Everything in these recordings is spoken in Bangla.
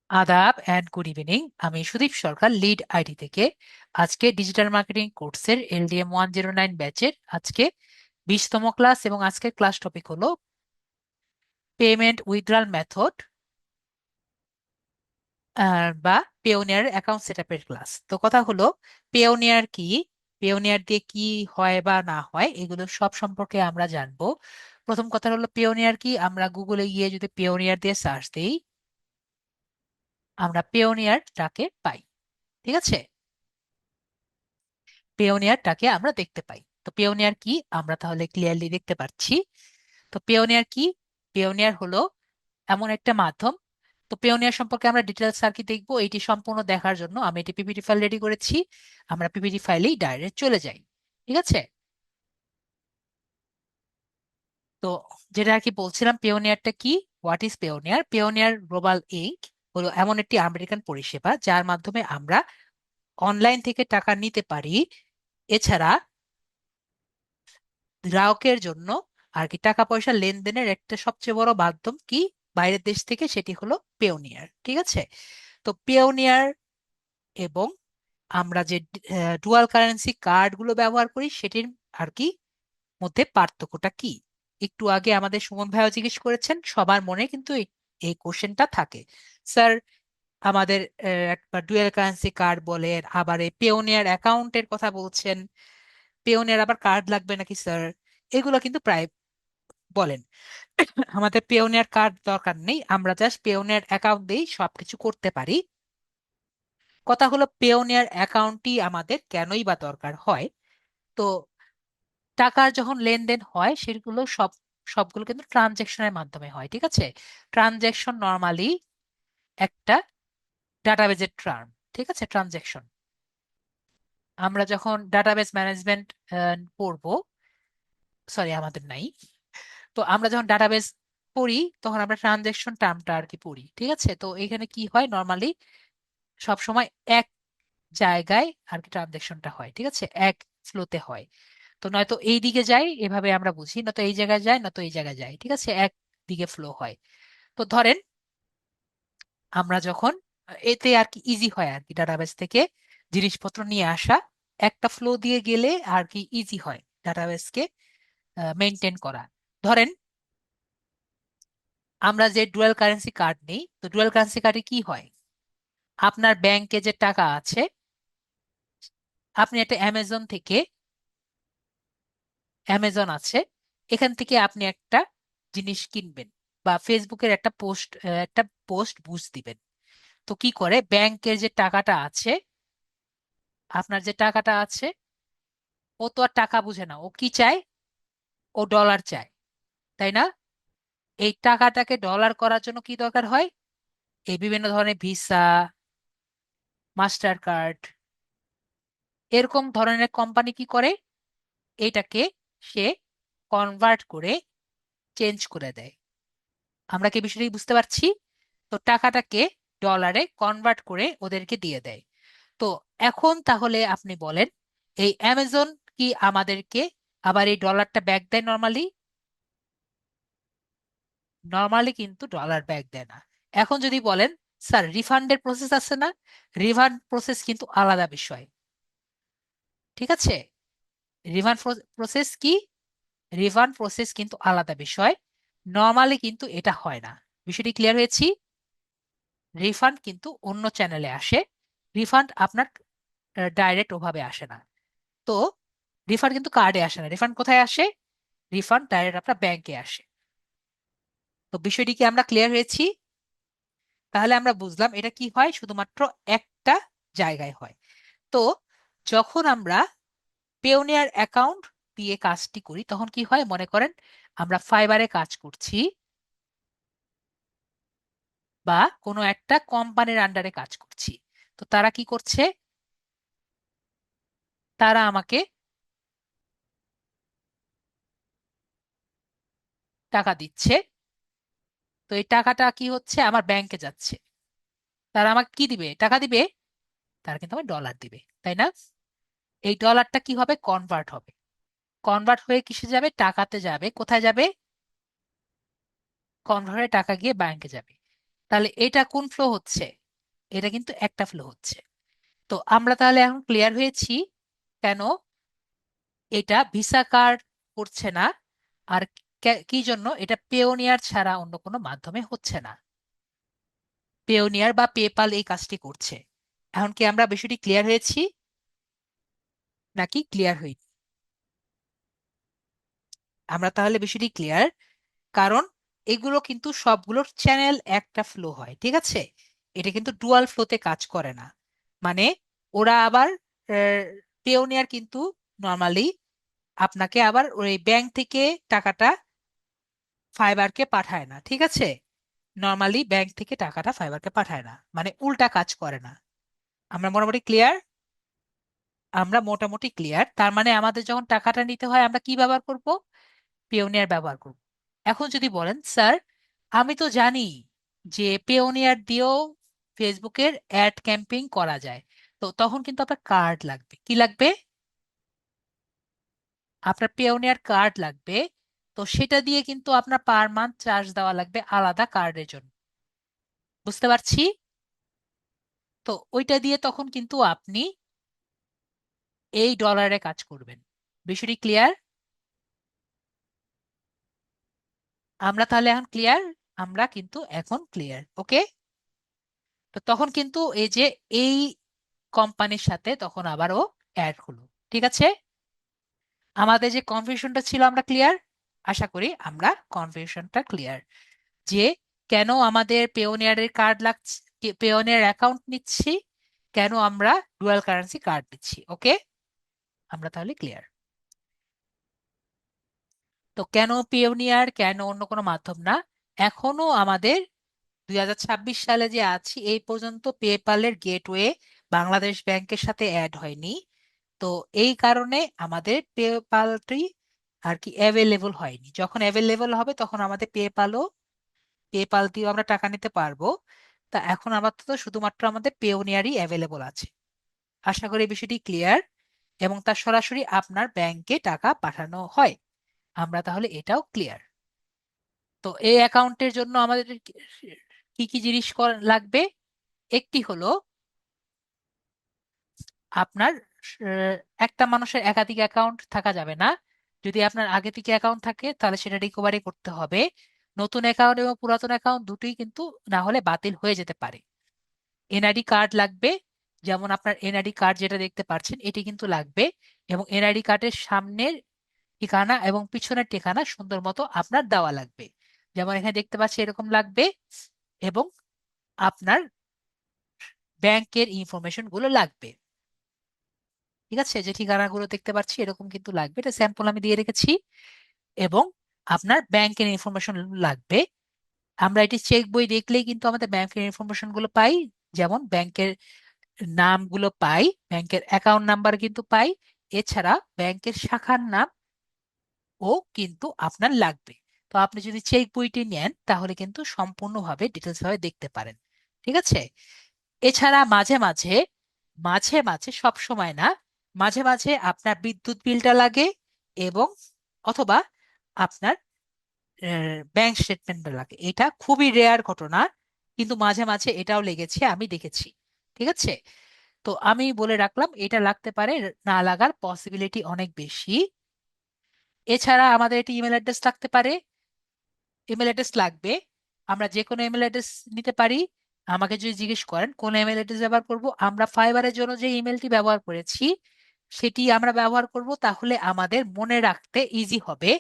আদাব অ্যান্ড গুড ইভিনিং। আমি সুদীপ সরকার, লিড আইটি থেকে। আজকে ডিজিটাল মার্কেটিং কোর্সের এলডিএম 109 ব্যাচের আজকে 20তম ক্লাস, এবং আজকের ক্লাস টপিক হলো পেমেন্ট উইথড্রয়াল মেথড বা পেওনিয়ার অ্যাকাউন্ট সেটআপের ক্লাস। তো কথা হলো, পেওনিয়ার কি, পেওনিয়ার দিয়ে কি হয় বা না হয়, এগুলো সব সম্পর্কে আমরা জানবো। প্রথম কথা হলো, পেওনিয়ার কি। আমরা গুগলে গিয়ে যদি পেওনিয়ার দিয়ে সার্চ দিই, আমরা পেওনিয়ারটাকে পাই। ঠিক আছে, পেওনিয়ারটাকে আমরা দেখতে পাই। তো পেওনিয়ার কি আমরা তাহলে ক্লিয়ারলি দেখতে পাচ্ছি। তো পেওনিয়ার কি, পেওনিয়ার হলো এমন একটা মাধ্যম। তো পেওনিয়ার সম্পর্কে আমরা ডিটেলস আর কি দেখবো, এটি সম্পূর্ণ দেখার জন্য আমি এটি পিপিটি ফাইল রেডি করেছি। আমরা পিপিটি ফাইলেই ডাইরেক্ট চলে যাই। ঠিক আছে। তো যেটা আর কি বলছিলাম, পেওনিয়ারটা কি, what is Payoneer. Payoneer global ink হলো এমন একটি আমেরিকান পরিষেবা যার মাধ্যমে আমরা অনলাইন থেকে টাকা নিতে পারি। এছাড়া গ্রাহকের জন্য আর কি টাকা পয়সা লেনদেনের একটা সবচেয়ে বড় মাধ্যম কি বাইরের দেশ থেকে, সেটি হলো পেওনিয়ার। ঠিক আছে। তো পেওনিয়ার এবং আমরা যে ডুয়াল কারেন্সি কার্ড গুলো ব্যবহার করি, সেটির আর কি মধ্যে পার্থক্যটা কি। একটু আগে আমাদের সুমন ভাইও জিজ্ঞেস করেছেন, সবার মনে কিন্তু এই এই কোশ্চেনটা থাকে, স্যার আমাদের একবার ডুয়াল কারেন্সি কার্ড বলেন, আবার এই পেওনিয়ার অ্যাকাউন্টের কথা বলছেন, পেওনিয়ার আবার কার্ড লাগবে নাকি স্যার, এগুলো কিন্তু প্রায় বলেন। আমাদের পেওনিয়ার কার্ড দরকার নেই, আমরা জাস্ট পেওনিয়ার অ্যাকাউন্ট দিয়েই সবকিছু করতে পারি। কথা হলো, পেওনিয়ার অ্যাকাউন্টটি আমাদের কেনই বা দরকার হয়। তো টাকার যখন লেনদেন হয়, সেগুলো সবগুলো কিন্তু ট্রানজেকশনের মাধ্যমে হয়। ঠিক আছে। ট্রানজেকশন নর্মালি একটা ডাটাবেজের টার্ম। ঠিক আছে, ট্রানজেকশন। আমরা যখন ডাটাবেজ ম্যানেজমেন্ট পড়বো, সরি আমাদের নাই, তো আমরা যখন ডাটাবেজ পড়ি তখন আমরা ট্রানজেকশন টার্মটা আর কি পড়ি। ঠিক আছে। তো এখানে কি হয়, নর্মালি সব সময় এক জায়গায় আর কি ট্রানজেকশনটা হয়। ঠিক আছে, এক ফ্লোতে হয়। তো নয়তো এই দিকে যায়, এভাবে আমরা বুঝি, নয়তো এই জায়গায় যায়, নয়তো এই জায়গায় যায়। ঠিক আছে, এক দিকে ফ্লো হয়। তো ধরেন আমরা যখন এতে আর কি ইজি হয় আর কি ডাটাবেস থেকে জিনিসপত্র নিয়ে আসা, একটা ফ্লো দিয়ে গেলে আর কি ইজি হয় ডাটাবেসকে মেনটেন করা। ধরেন আমরা যে ডুয়াল কারেন্সি কার্ড নেই, তো ডুয়াল কারেন্সি কার্ডে কি হয়, আপনার ব্যাংকে যে টাকা আছে, আপনি একটা অ্যামাজন থেকে, অ্যামাজন আছে, এখান থেকে আপনি একটা জিনিস কিনবেন, বা ফেসবুকের একটা পোস্ট বুস্ট দিবেন। তো কি করে, ব্যাংকের যে টাকাটা আছে, আপনার যে টাকাটা আছে, ও তো আর টাকা বুঝে না, ও কি চায়, ও ডলার চায়, তাই না? এই টাকাটাকে ডলার করার জন্য কি দরকার হয়, এই বিভিন্ন ধরনের ভিসা, মাস্টার কার্ড, এরকম ধরনের কোম্পানি কি করে, এটাকে সে কনভার্ট করে চেঞ্জ করে দেয়। আমরা কি বিষয়টি বুঝতে পারছি? তো টাকাটাকে ডলারে কনভার্ট করে ওদেরকে দিয়ে দেয়। তো এখন তাহলে আপনি বলেন, এই অ্যামাজন কি আমাদেরকে আবার এই ডলারটা ব্যাক দেয় নর্মালি? নর্মালি কিন্তু ডলার ব্যাক দেয় না। এখন যদি বলেন, স্যার রিফান্ডের প্রসেস আছে না, রিফান্ড প্রসেস কিন্তু আলাদা বিষয়। ঠিক আছে, রিফান্ড প্রসেস কি, রিফান্ড প্রসেস কিন্তু আলাদা বিষয়। নর্মালি কিন্তু এটা হয় না। বিষয়টি ক্লিয়ার হয়েছি? রিফান্ড কিন্তু অন্য চ্যানেলে আসে, রিফান্ড আপনার ডাইরেক্ট ওভাবে আসে না। তো রিফান্ড কিন্তু কার্ডে আসে না, রিফান্ড কোথায় আসে, রিফান্ড ডাইরেক্ট আপনার ব্যাংকে আসে। তো বিষয়টি কি আমরা ক্লিয়ার হয়েছি? তাহলে আমরা বুঝলাম এটা কি হয়, শুধুমাত্র একটা জায়গায় হয়। তো যখন আমরা পেওনিয়ার অ্যাকাউন্ট দিয়ে কাজটি করি, তখন কি হয়, মনে করেন আমরা ফাইবারে কাজ করছি, বা কোনো একটা কোম্পানির আন্ডারে কাজ করছি। তো তারা কি করছে, তারা আমাকে টাকা দিচ্ছে। তো এই টাকাটা কি হচ্ছে, আমার ব্যাংকে যাচ্ছে। তারা আমাকে কি দিবে, টাকা দিবে, তারা কিন্তু আমার ডলার দিবে, তাই না? এই ডলারটা কি হবে, কনভার্ট হবে, কনভার্ট হয়ে কিসে যাবে, টাকাতে যাবে। কোথায় যাবে, কনভার্ট হয়ে টাকা গিয়ে ব্যাংকে যাবে। তাহলে এটা কোন ফ্লো হচ্ছে? এটা কিন্তু একটা ফ্লো হচ্ছে। তো আমরা তাহলে এখন ক্লিয়ার হয়েছি কেন এটা ভিসা কার্ড করছে না, আর কি জন্য এটা পেওনিয়ার ছাড়া অন্য কোনো মাধ্যমে হচ্ছে না। পেওনিয়ার বা পেপাল এই কাজটি করছে। এখন কি আমরা বিষয়টি ক্লিয়ার হয়েছি নাকি ক্লিয়ার হইনি? আমরা তাহলে বিষয়টি ক্লিয়ার, কারণ এগুলো কিন্তু সবগুলোর চ্যানেল একটা ফ্লো হয়, ঠিক আছে? এটা কিন্তু ডুয়াল ফ্লোতে কাজ করে না। মানে ওরা আবার পেওনিয়ার কিন্তু নর্মালি আপনাকে আবার ওই ব্যাংক থেকে টাকাটা ফাইবারকে পাঠায় না, ঠিক আছে? নর্মালি ব্যাংক থেকে টাকাটা ফাইবারকে পাঠায় না, মানে উল্টা কাজ করে না। আমরা মোটামুটি ক্লিয়ার। আমরা মোটামুটি ক্লিয়ার, তার মানে আমাদের যখন টাকাটা নিতে হয় আমরা কি ব্যবহার করব? পেওনিয়ার ব্যবহার করব। এখন যদি বলেন স্যার আমি তো জানি যে পেওনিয়ার দিয়েও ফেসবুকের অ্যাড ক্যাম্পেইন করা যায়, তো তখন কিন্তু আপনার কার্ড লাগবে। কি লাগবে? আপনার পেওনিয়ার কার্ড লাগবে। তো সেটা দিয়ে কিন্তু আপনার পার মান্থ চার্জ দেওয়া লাগবে আলাদা কার্ডের জন্য। বুঝতে পারছি। তো ওইটা দিয়ে তখন কিন্তু আপনি এই ডলারে কাজ করবেন। বিষয়টি ক্লিয়ার? আমরা তাহলে এখন ক্লিয়ার। আমরা কিন্তু এখন ক্লিয়ার, ওকে। তো তখন কিন্তু এই যে এই কোম্পানির সাথে তখন আবারও অ্যাড হলো, ঠিক আছে? আমাদের যে কনফিউশনটা ছিল আমরা ক্লিয়ার। আশা করি আমরা কনফিউশনটা ক্লিয়ার যে কেন আমাদের পেওনিয়ারের কার্ড লাগছে, পেওনিয়ার অ্যাকাউন্ট নিচ্ছি, কেন আমরা ডুয়াল কারেন্সি কার্ড নিচ্ছি, ওকে। আমরা তাহলে ক্লিয়ার। তো কেন পিওনিয়ার, কেন অন্য কোনো মাধ্যম না? এখনো আমাদের 2026 সালে যে আছি এই পর্যন্ত পেপালের গেটওয়ে বাংলাদেশ ব্যাংকের সাথে অ্যাড হয়নি। তো এই কারণে আমাদের পেপালটি আর কি অ্যাভেলেবল হয়নি। যখন অ্যাভেলেবল হবে তখন আমাদের পেপাল দিয়েও আমরা টাকা নিতে পারবো। তা এখন আপাতত শুধুমাত্র আমাদের পেওনিয়ারই অ্যাভেলেবল আছে। আশা করি এই বিষয়টি ক্লিয়ার, এবং তার সরাসরি আপনার ব্যাংকে টাকা পাঠানো হয়। আমরা তাহলে এটাও ক্লিয়ার। তো এই অ্যাকাউন্টের জন্য আমাদের কি কি কি জিনিস লাগবে? একটি হলো আপনার আহ, একটা মানুষের একাধিক অ্যাকাউন্ট থাকা যাবে না। যদি আপনার আগে থেকে অ্যাকাউন্ট থাকে তাহলে সেটা রিকভারি করতে হবে। নতুন অ্যাকাউন্ট এবং পুরাতন অ্যাকাউন্ট দুটোই কিন্তু না হলে বাতিল হয়ে যেতে পারে। এনআইডি কার্ড লাগবে, যেমন আপনার এনআইডি কার্ড যেটা দেখতে পাচ্ছেন এটি কিন্তু লাগবে, এবং এনআইডি কার্ডের সামনের ঠিকানা এবং পিছনের ঠিকানা সুন্দর মতো আপনার দেওয়া লাগবে। যেমন এখানে দেখতে পাচ্ছি এরকম লাগবে, এবং আপনার ব্যাংকের ইনফরমেশন গুলো লাগবে। ঠিক আছে, যে ঠিকানাগুলো দেখতে পাচ্ছি এরকম কিন্তু লাগবে, এটা স্যাম্পল আমি দিয়ে রেখেছি। এবং আপনার ব্যাংকের ইনফরমেশন লাগবে। আমরা এটি চেক বই দেখলেই কিন্তু আমাদের ব্যাংকের ইনফরমেশন গুলো পাই। যেমন ব্যাংকের নামগুলো পাই, ব্যাংকের অ্যাকাউন্ট নাম্বার কিন্তু পাই। এছাড়া ব্যাংকের শাখার নাম ও কিন্তু আপনার লাগবে। তো আপনি যদি চেক বইটি নেন তাহলে কিন্তু সম্পূর্ণভাবে ডিটেলস ভাবে দেখতে পারেন। ঠিক আছে। এছাড়া মাঝে মাঝে, মাঝে মাঝে সব সময় না, মাঝে মাঝে আপনার বিদ্যুৎ বিলটা লাগে, এবং অথবা আপনার ব্যাংক স্টেটমেন্টটা লাগে। এটা খুবই রেয়ার ঘটনা, কিন্তু মাঝে মাঝে এটাও লেগেছে, আমি দেখেছি। ঠিক আছে। তো আমি বলে রাখলাম এটা লাগতে পারে, না লাগার পসিবিলিটি অনেক বেশি। এছাড়া আমাদের এটি ইমেল অ্যাড্রেস লাগতে পারে। ইমেল অ্যাড্রেস লাগবে, আমরা যে কোনো ইমেল অ্যাড্রেস নিতে পারি। আমাকে যদি জিজ্ঞেস করেন কোন ইমেল অ্যাড্রেস ব্যবহার করব, আমরা ফাইবারের জন্য যে ইমেলটি ব্যবহার করেছি সেটি আমরা ব্যবহার করব, তাহলে আমাদের মনে রাখতে ইজি হবে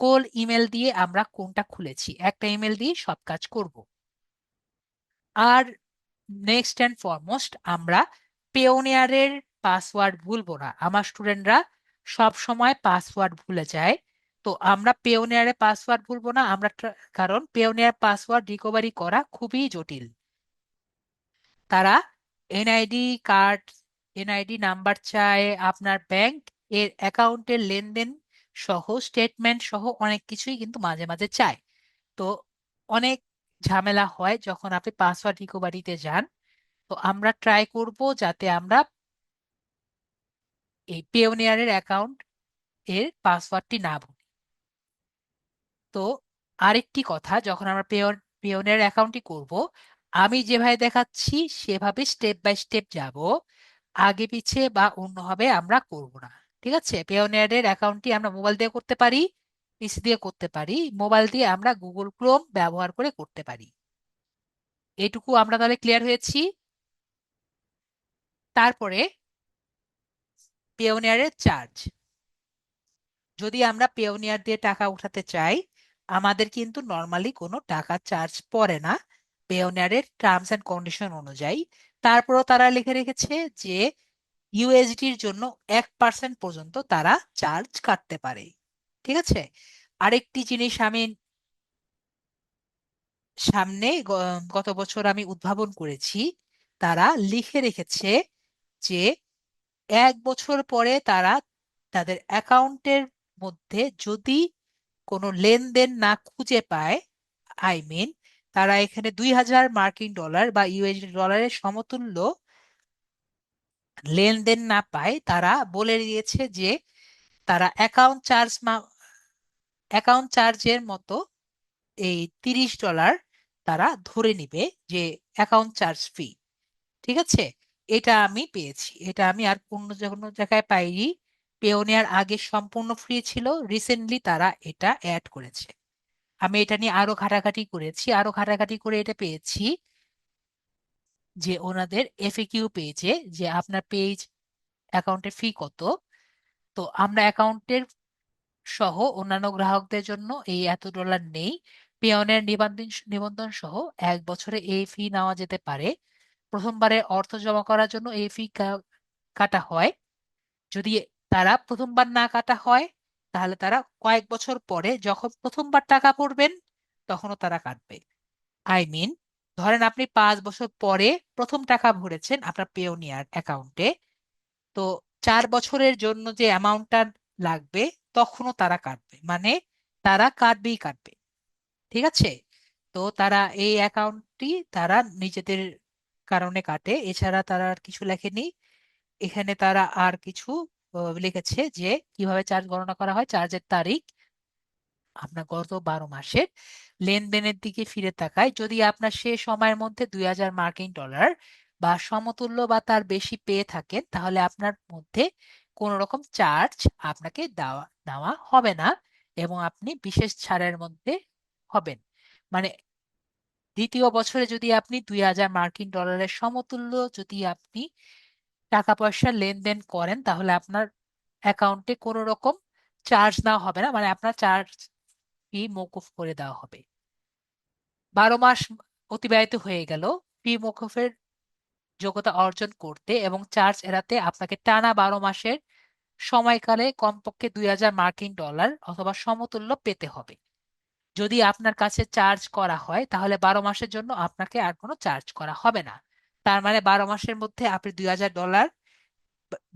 কোন ইমেল দিয়ে আমরা কোনটা খুলেছি। একটা ইমেল দিয়ে সব কাজ করব। আর নেক্সট অ্যান্ড ফরমোস্ট, আমরা পেওনিয়ারের পাসওয়ার্ড ভুলবো না। আমার স্টুডেন্টরা সব সময় পাসওয়ার্ড ভুলে যায়। তো আমরা পেওনিয়ারের পাসওয়ার্ড ভুলবো না। কারণ পেওনিয়ার পাসওয়ার্ড রিকভারি করা খুবই জটিল। তারা এনআইডি কার্ড, এনআইডি নাম্বার চায়, আপনার ব্যাংক এর অ্যাকাউন্টের লেনদেন সহ স্টেটমেন্ট সহ অনেক কিছুই কিন্তু মাঝে মাঝে চায়। তো অনেক ঝামেলা হয় যখন আপনি পাসওয়ার্ড রিকভারিতে যান। তো আমরা ট্রাই করব যাতে আমরা এই পেওনিয়ারের অ্যাকাউন্ট এর পাসওয়ার্ডটি না ভুলি। তো আরেকটি কথা, যখন আমরা পিওনিয়ার অ্যাকাউন্টই করব। আমি যেভাবে দেখাচ্ছি সেভাবে স্টেপ বাই স্টেপ যাব, আগে পিছে বা অন্যভাবে আমরা করব না। ঠিক আছে? পিওনিয়ারের অ্যাকাউন্টটি আমরা মোবাইল দিয়ে করতে পারি, পিসি দিয়ে করতে পারি, মোবাইল দিয়ে আমরা গুগল ক্রোম ব্যবহার করে করতে পারি। এটুকু আমরা তাহলে ক্লিয়ার হয়েছি। তারপরে পিওনিয়ারের চার্জ, যদি আমরা পেওনিয়ার দিয়ে টাকা উঠাতে চাই, আমাদের কিন্তু নর্মালি কোনো টাকা চার্জ পড়ে না পেওনিয়ারের টার্মস এন্ড কন্ডিশন অনুযায়ী। তারপরও তারা লিখে রেখেছে যে ইউএসডির জন্য 1% পর্যন্ত তারা চার্জ কাটতে পারে। ঠিক আছে? আরেকটি জিনিস আমি সামনে গত বছর আমি উদ্ভাবন করেছি, তারা লিখে রেখেছে যে 1 বছর পরে তারা তাদের অ্যাকাউন্টের মধ্যে যদি কোনো লেনদেন না খুঁজে পায়, মিন তারা এখানে 2000 মার্কিন ডলার বা ইউএসডি ডলারের সমতুল্য লেনদেন না পায়, তারা বলে দিয়েছে যে তারা অ্যাকাউন্ট চার্জের মতো এই $30 তারা ধরে নিবে, যে অ্যাকাউন্ট চার্জ ফি। ঠিক আছে? এটা আমি পেয়েছি, এটা আমি আর কোনো কোনো জায়গায় পাইনি। পেওনিয়ার আগে সম্পূর্ণ ফ্রি ছিল, রিসেন্টলি তারা এটা অ্যাড করেছে। আমি এটা নিয়ে আরো ঘাটাঘাটি করেছি, আরো ঘাটাঘাটি করে এটা পেয়েছি যে ওনাদের এফএকিউ পেজে, যে আপনার পেজ অ্যাকাউন্টের ফি কত। তো আমরা অ্যাকাউন্টের সহ অন্যান্য গ্রাহকদের জন্য এই এত ডলার নেই। পেওনের নিবন্ধন নিবন্ধন সহ 1 বছরে এই ফি নেওয়া যেতে পারে। প্রথমবারে অর্থ জমা করার জন্য এই ফি কাটা হয়। যদি তারা প্রথমবার না কাটা হয়, তাহলে তারা কয়েক বছর পরে যখন প্রথমবার টাকা পড়বেন তখনও তারা কাটবে। মিন ধরেন আপনি 5 বছর পরে প্রথম টাকা ভরেছেন আপনার পেওনিয়ার অ্যাকাউন্টে, তো 4 বছরের জন্য যে অ্যামাউন্টটা লাগবে তখনও তারা কাটবে, মানে তারা কাটবেই কাটবে। ঠিক আছে? তো তারা এই অ্যাকাউন্টটি তারা নিজেদের কারণে কাটে, এছাড়া তারা আর কিছু লেখেনি। এখানে তারা আর কিছু লিখেছে যে কিভাবে চার্জ গণনা করা হয়। চার্জের তারিখ আপনার গত 12 মাসের লেনদেনের দিকে ফিরে তাকায়, যদি আপনার সে সময়ের মধ্যে 2000 মার্কিন ডলার বা সমতুল্য বা তার বেশি পেয়ে থাকেন, তাহলে আপনার মধ্যে কোন রকম চার্জ আপনাকে দেওয়া নেওয়া হবে না, এবং আপনি বিশেষ ছাড়ের মধ্যে হবেন। মানে দ্বিতীয় বছরে যদি আপনি 2000 মার্কিন ডলারের সমতুল্য যদি আপনি টাকা পয়সা লেনদেন করেন, তাহলে আপনার অ্যাকাউন্টে কোনো রকম চার্জ নেওয়া হবে না, মানে আপনার চার্জ ফি মওকুফ করে দেওয়া হবে। 12 মাস অতিবাহিত হয়ে গেল, ফি মওকুফের যোগ্যতা অর্জন করতে এবং চার্জ এড়াতে আপনাকে টানা 12 মাসের সময়কালে কমপক্ষে 2000 মার্কিন ডলার অথবা সমতুল্য পেতে হবে। যদি আপনার কাছে চার্জ করা হয়, তাহলে 12 মাসের জন্য আপনাকে আর কোনো চার্জ করা হবে না। তার মানে 12 মাসের মধ্যে আপনি 2000 ডলার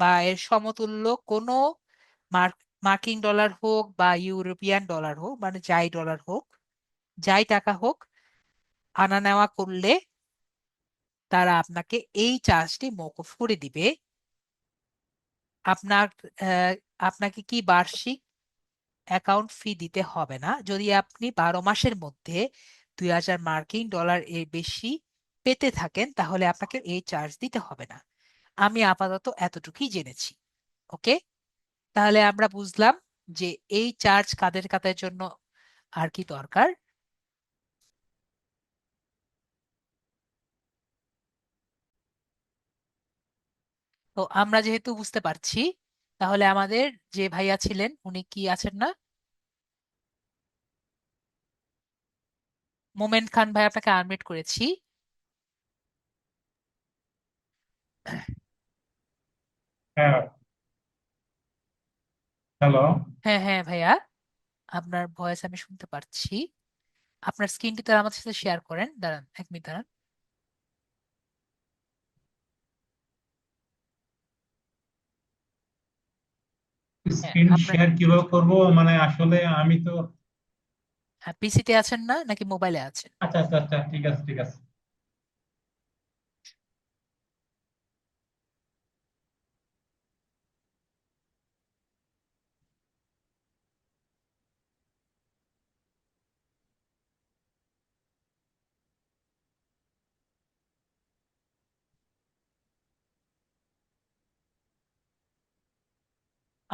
বা এর সমতুল্য কোনো মার্কিন ডলার হোক বা ইউরোপিয়ান ডলার হোক, মানে যাই ডলার হোক, যাই টাকা হোক, আনা নেওয়া করলে তারা আপনাকে এই চার্জটি মওকুফ করে দিবে। আপনার আহ, আপনাকে কি বার্ষিক অ্যাকাউন্ট ফি দিতে হবে না যদি আপনি 12 মাসের মধ্যে 2000 মার্কিন ডলার এর বেশি পেতে থাকেন, তাহলে আপনাকে এই চার্জ দিতে হবে না। আমি আপাতত এতটুকুই জেনেছি। ওকে? তাহলে আমরা বুঝলাম যে এই চার্জ কাদের কাদের জন্য আর কি দরকার। তো আমরা যেহেতু বুঝতে পারছি, তাহলে আমাদের যে ভাইয়া ছিলেন উনি কি আছেন না, মোমেন খান ভাই, আপনাকে আনমিউট করেছি। হ্যাঁ, হ্যালো। হ্যাঁ হ্যাঁ ভাইয়া, আপনার ভয়েস আমি শুনতে পাচ্ছি। আপনার স্ক্রিনটি তারা আমার সাথে শেয়ার করেন, দাঁড়ান 1 মিনিট দাঁড়ান। হ্যাঁ স্ক্রিন আপনার শেয়ার কিভাবে করব? মানে আসলে আমি তো পিসিতে আছেন না নাকি মোবাইলে আছেন? আচ্ছা আচ্ছা আচ্ছা, ঠিক আছে ঠিক আছে।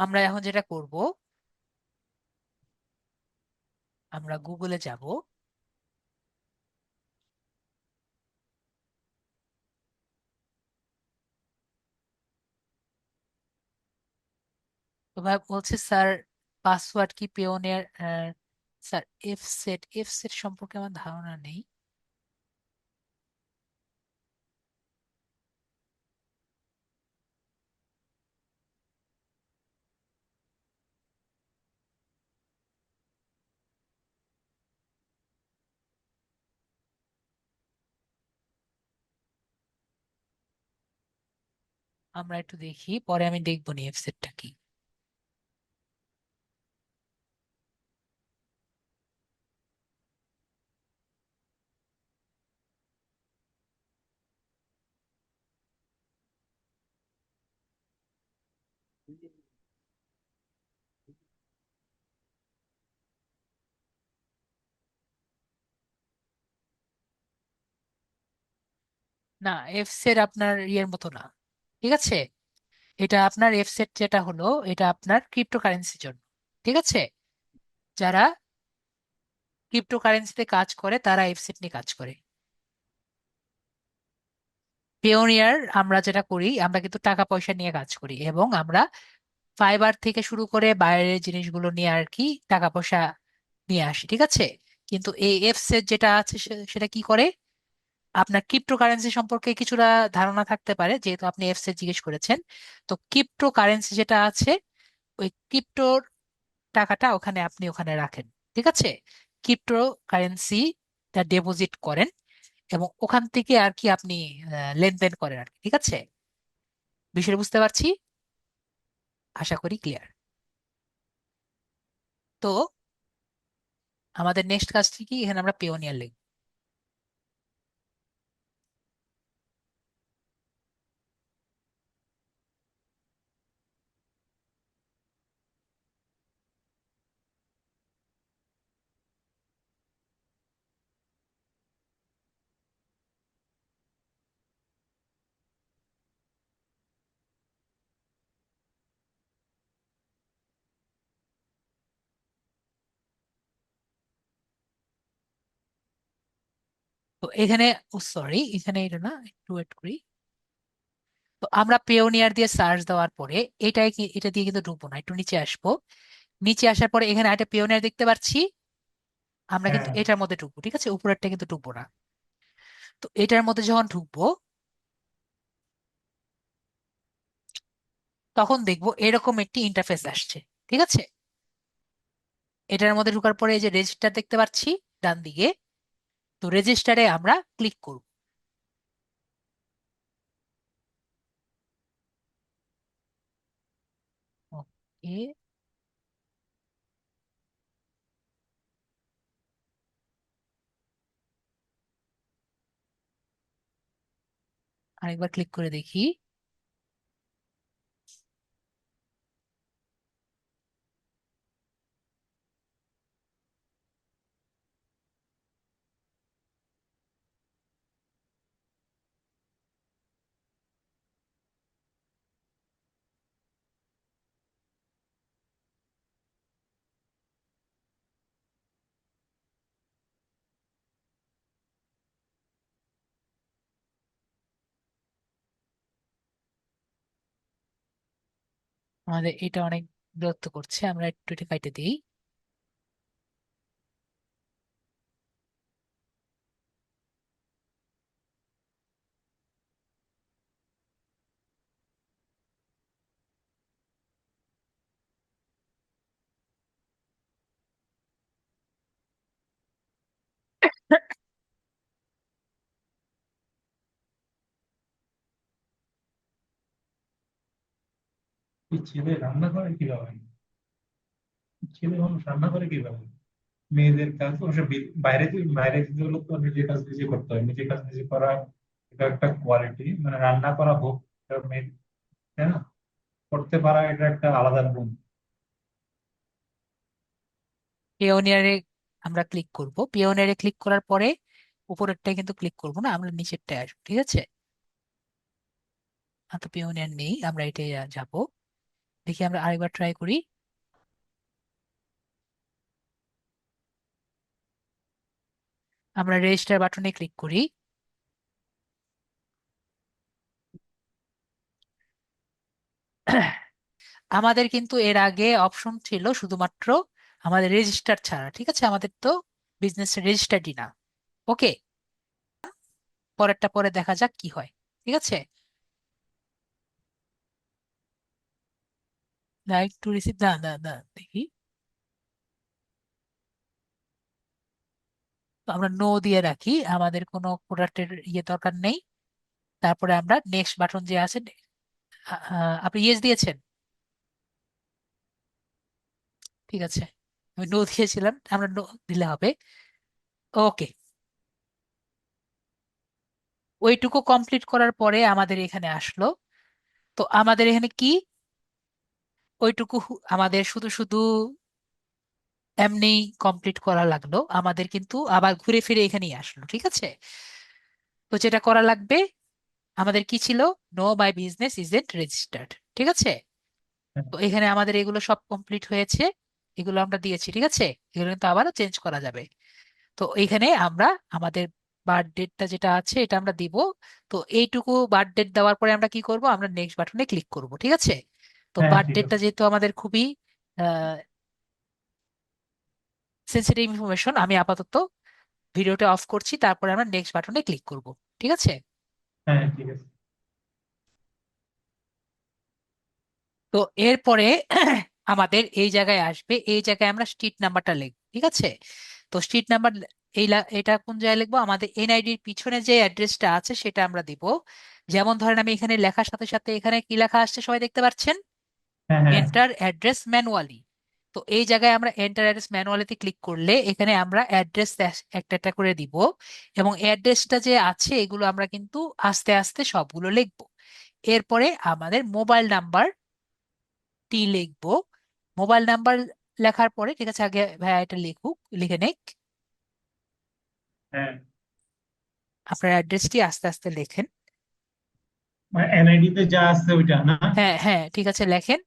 আমরা এখন যেটা করব, আমরা গুগলে যাব। তো ভাই বলছে স্যার পাসওয়ার্ড কি পিওনিয়ার। স্যার এফ সেট সম্পর্কে আমার ধারণা নেই। আমরা একটু দেখি, পরে আমি দেখবো নি এফ সেটটা কি। না, এফ সেট আপনার ইয়ের মতো না, ঠিক আছে। এটা আপনার এফ সেট যেটা হলো, এটা আপনার ক্রিপ্টোকারেন্সির জন্য, ঠিক আছে। যারা ক্রিপ্টোকারেন্সিতে কাজ করে তারা এফ সেট নিয়ে কাজ করে। পেওনিয়ার আমরা যেটা করি, আমরা কিন্তু টাকা পয়সা নিয়ে কাজ করি, এবং আমরা ফাইবার থেকে শুরু করে বাইরের জিনিসগুলো নিয়ে আর কি টাকা পয়সা নিয়ে আসি, ঠিক আছে। কিন্তু এই এফ সেট যেটা আছে সেটা কি করে, আপনার ক্রিপ্টোকারেন্সি সম্পর্কে কিছুটা ধারণা থাকতে পারে যেহেতু আপনি এফ সেট জিজ্ঞেস করেছেন। তো ক্রিপ্টোকারেন্সি যেটা আছে, ওই ক্রিপ্টোর টাকাটা ওখানে আপনি ওখানে রাখেন, ঠিক আছে। ক্রিপ্টো কারেন্সিটা ডিপোজিট করেন এবং ওখান থেকে আর কি আপনি লেনদেন করেন আর কি, ঠিক আছে। বিষয়টা বুঝতে পারছি, আশা করি ক্লিয়ার। তো আমাদের নেক্সট কাজটি কি, এখানে আমরা পেওনিয়ার লিখব। তো এখানে, ও সরি, এখানে এটা না, একটু ওয়েট করি। তো আমরা পেওনিয়ার দিয়ে সার্চ দেওয়ার পরে এটা দিয়ে কিন্তু ঢুকবো না, একটু নিচে আসবো। নিচে আসার পরে এখানে একটা পেওনিয়ার দেখতে পাচ্ছি, আমরা কিন্তু হ্যাঁ। এটার মধ্যে ঢুকবো, ঠিক আছে, উপরেরটা কিন্তু ঢুকবো না। তো এটার মধ্যে যখন ঢুকবো, তখন দেখবো এরকম একটি ইন্টারফেস আসছে, ঠিক আছে। এটার মধ্যে ঢোকার পরে এই যে রেজিস্টার দেখতে পাচ্ছি ডান দিকে, তো রেজিস্টারে আমরা ক্লিক করব। ওকে, আরেকবার ক্লিক করে দেখি। আমাদের এটা অনেক বিরক্ত করছে, আমরা একটু এটা কাটে দিই। এই ছেলে রান্না করে কিভাবে? ছেলে মানুষ রান্না করে কিভাবে? মেয়েদের কাজ অবশ্য বাইরে বাইরে যেতে হলে তো নিজের কাজ নিজে করতে হয়, নিজের কাজ নিজে করা এটা একটা কোয়ালিটি, মানে রান্না করা হোক এটা মেয়ে, তাই না? করতে পারা এটা একটা আলাদা গুণ। পিওনিয়ারে আমরা ক্লিক করব। পিওনিয়ারে ক্লিক করার পরে উপরেরটায় কিন্তু ক্লিক করব না, আমরা নিচেরটায় আসবো, ঠিক আছে। তো পিওনিয়ার নেই, আমরা এটাই যাব। দেখি আমরা আরেকবার ট্রাই করি। আমরা রেজিস্টার বাটনে ক্লিক করি। আমাদের কিন্তু এর আগে অপশন ছিল শুধুমাত্র আমাদের রেজিস্টার ছাড়া, ঠিক আছে? আমাদের তো বিজনেস রেজিস্টার্ডই না। ওকে, পরেরটা পরে দেখা যাক কি হয়। ঠিক আছে, লাইক টু রিসিভ, না না না, দেখি। তো আমরা নো দিয়ে রাখি, আমাদের কোনো প্রোডাক্টের ইয়ে দরকার নেই। তারপরে আমরা নেক্সট বাটন যে আছে, আপনি ইয়েস দিয়েছেন, ঠিক আছে। আমি নো দিয়েছিলাম, আমরা নো দিলে হবে। ওকে, ওইটুকু কমপ্লিট করার পরে আমাদের এখানে আসলো। তো আমাদের এখানে কি, ওইটুকু আমাদের শুধু শুধু এমনি কমপ্লিট করা লাগলো, আমাদের কিন্তু আবার ঘুরে ফিরে এখানেই আসলো, ঠিক আছে। তো যেটা করা লাগবে, আমাদের কি ছিল, no my business isn't registered, ঠিক আছে। হ্যাঁ, তো এখানে আমাদের এগুলো সব কমপ্লিট হয়েছে, এগুলো আমরা দিয়েছি, ঠিক আছে। এগুলো কিন্তু আবারও চেঞ্জ করা যাবে। তো এইখানে আমরা আমাদের বার্থ ডেটটা যেটা আছে এটা আমরা দিব। তো এইটুকু বার্থ ডেট দেওয়ার পরে আমরা কি করব, আমরা নেক্সট বাটনে ক্লিক করব, ঠিক আছে। তো হ্যাঁ, বার্থ ঠিক ডেটটা আছে। যেহেতু আমাদের খুবই সেন্সিটিভ ইনফরমেশন, আমি আপাতত ভিডিওটা অফ করছি, তারপরে আমরা নেক্সট বাটনে ক্লিক করব, ঠিক আছে। হ্যাঁ, ঠিক আছে। তো এরপরে আমাদের এই জায়গায় আসবে, এই জায়গায় আমরা স্ট্রিট নাম্বারটা লিখব, ঠিক আছে। তো স্ট্রিট নাম্বার, এটা কোন জায়গায় লিখবো, আমাদের এনআইডির পিছনে যে অ্যাড্রেসটা আছে সেটা আমরা দিব। যেমন ধরেন আমি এখানে লেখার সাথে সাথে এখানে কি লেখা আসছে সবাই দেখতে পাচ্ছেন, হ্যাঁ, হ্যাঁ, এন্টার অ্যাড্রেস ম্যানুয়ালি। তো এই জায়গায় আমরা এন্টার অ্যাড্রেস ম্যানুয়ালিতে ক্লিক করলে এখানে আমরা অ্যাড্রেস একটা একটা করে দিব, এবং অ্যাড্রেসটা যে আছে এগুলো আমরা কিন্তু আস্তে আস্তে সবগুলো লিখবো। এরপরে আমাদের মোবাইল নাম্বার টি লিখবো। মোবাইল নাম্বার লেখার পরে, ঠিক আছে, আগে ভাইয়া এটা লিখুক, লিখে নেক। হ্যাঁ। আপনার অ্যাড্রেসটি আস্তে আস্তে লেখেন। মানে এনআইডি তে যা আছে ওইটা না? হ্যাঁ হ্যাঁ, ঠিক আছে, লেখেন।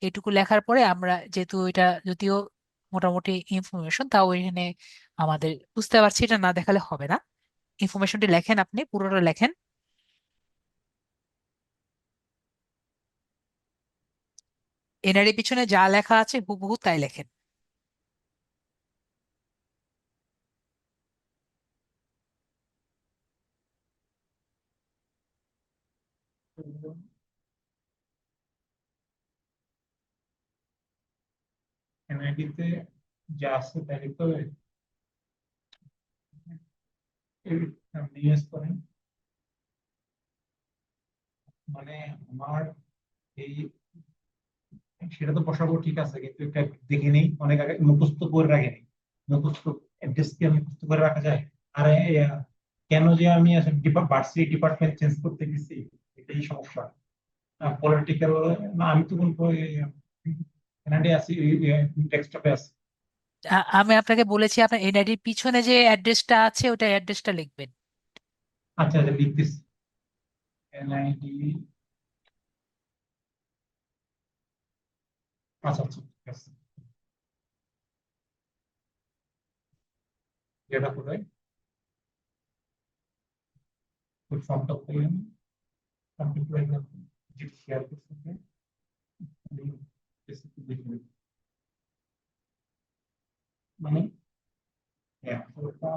এটুকু লেখার পরে আমরা, যেহেতু এটা যদিও মোটামুটি ইনফরমেশন, তাও এখানে আমাদের বুঝতে পারছি, এটা না দেখালে হবে না। ইনফরমেশনটি লেখেন, আপনি পুরোটা লেখেন। এনআরই পিছনে যা লেখা আছে হুবহু তাই লেখেন। এনআইডি তে যা আছে তাই লিখতে হবে। আপনি ইউজ করেন, মানে আমার এই, সেটা তো বসাবো ঠিক আছে, কিন্তু এটা দেখে নেই, অনেক আগে মুখস্থ করে রাখেনি। মুখস্থ অ্যাড্রেস কি আমি মুখস্থ করে রাখা যায়? আর কেন যে আমি আসলে ভার্সিটি ডিপার্টমেন্ট চেঞ্জ করতে গেছি, এটাই সমস্যা। পলিটিক্যাল, না আমি তো কোন কানাডে আছি, ডেস্কটপে আছি। আমি আপনাকে বলেছি আপনার এনআইডির পিছনে যে অ্যাড্রেসটা আছে ওটা অ্যাড্রেসটা লিখবেন। আচ্ছা, আচ্ছা, লিখতেছি। এনআইডি, আচ্ছা, আচ্ছা, ঠিক আছে। যেটা কোথায় ওই ফর্মটা করলেন, কমপ্লিট করে শেয়ার করতে মানে, হ্যাঁ, ওটা